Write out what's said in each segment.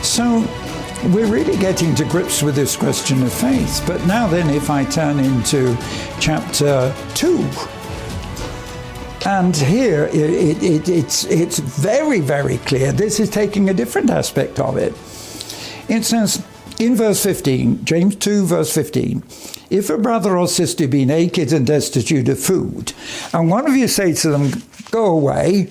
So we're really getting to grips with this question of faith. But now then, if I turn into chapter 2, and here it's very, very clear. This is taking a different aspect of it. It says in verse 15, James 2, verse 15, if a brother or sister be naked and destitute of food, and one of you say to them, go away,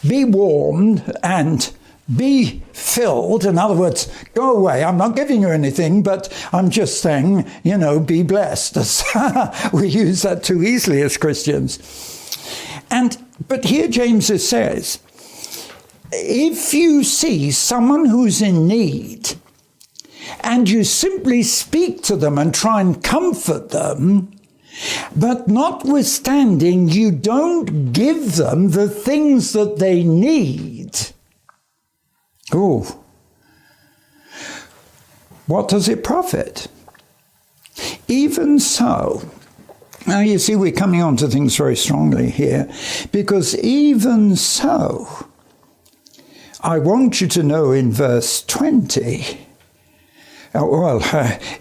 be warmed, and be filled. In other words, go away. I'm not giving you anything, but I'm just saying, be blessed. We use that too easily as Christians. But here James says, if you see someone who's in need and you simply speak to them and try and comfort them, but notwithstanding you don't give them the things that they need, what does it profit? Even so, now, you see, we're coming on to things very strongly here, because even so, I want you to know in verse 20,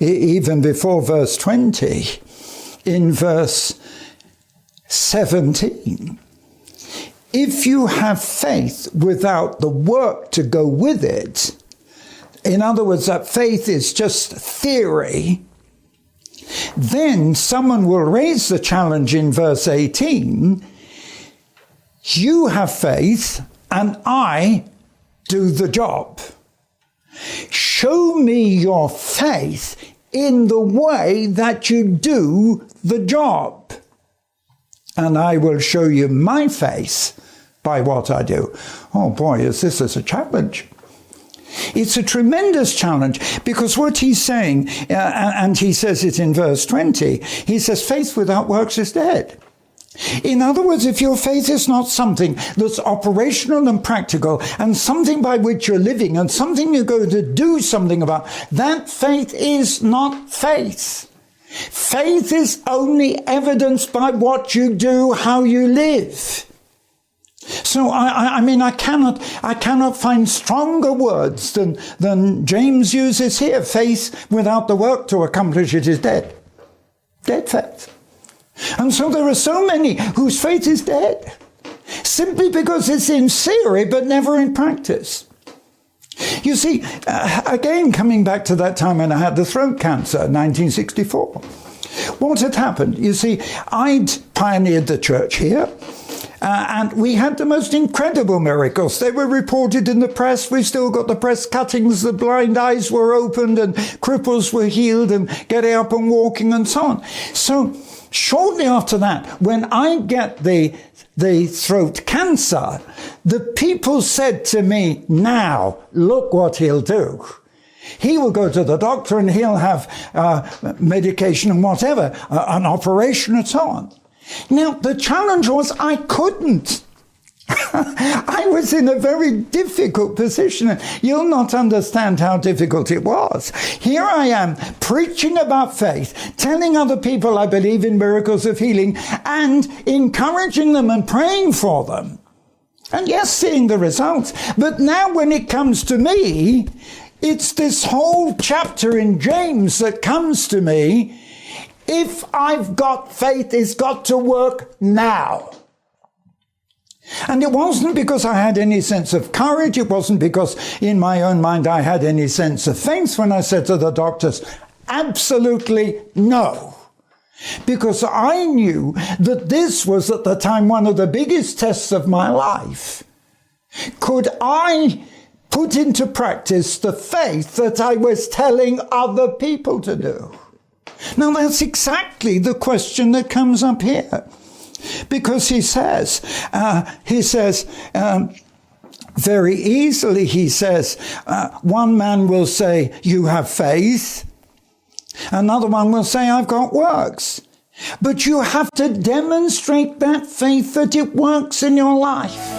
even before verse 20, in verse 17, if you have faith without the work to go with it, in other words, that faith is just theory, then someone will raise the challenge in verse 18, you have faith and I do the job. Show me your faith in the way that you do the job, and I will show you my faith by what I do. Oh boy, this is a challenge. It's a tremendous challenge, because what he's saying, and he says it in verse 20, he says faith without works is dead. In other words, if your faith is not something that's operational and practical, and something by which you're living, and something you're going to do something about, that faith is not faith. Faith is only evidenced by what you do, how you live. So I cannot find stronger words than James uses here. Faith without the work to accomplish it is dead. Dead faith. And so there are so many whose faith is dead, simply because it's in theory but never in practice. You see, again, coming back to that time when I had the throat cancer, 1964. What had happened? You see, I'd pioneered the church here. And we had the most incredible miracles. They were reported in the press. We still got the press cuttings. The blind eyes were opened and cripples were healed and getting up and walking and so on. So shortly after that, when I get the throat cancer, the people said to me, now, look what he'll do. He will go to the doctor and he'll have medication and whatever, an operation and so on. Now, the challenge was I couldn't. I was in a very difficult position. You'll not understand how difficult it was. Here I am preaching about faith, telling other people I believe in miracles of healing, and encouraging them and praying for them. And yes, seeing the results. But now when it comes to me, it's this whole chapter in James that comes to me. If I've got faith, it's got to work now. And it wasn't because I had any sense of courage. It wasn't because in my own mind I had any sense of faith when I said to the doctors, absolutely no. Because I knew that this was at the time one of the biggest tests of my life. Could I put into practice the faith that I was telling other people to do? Now, that's exactly the question that comes up here. Because he says, very easily, he says, one man will say, you have faith. Another one will say, I've got works. But you have to demonstrate that faith, that it works in your life.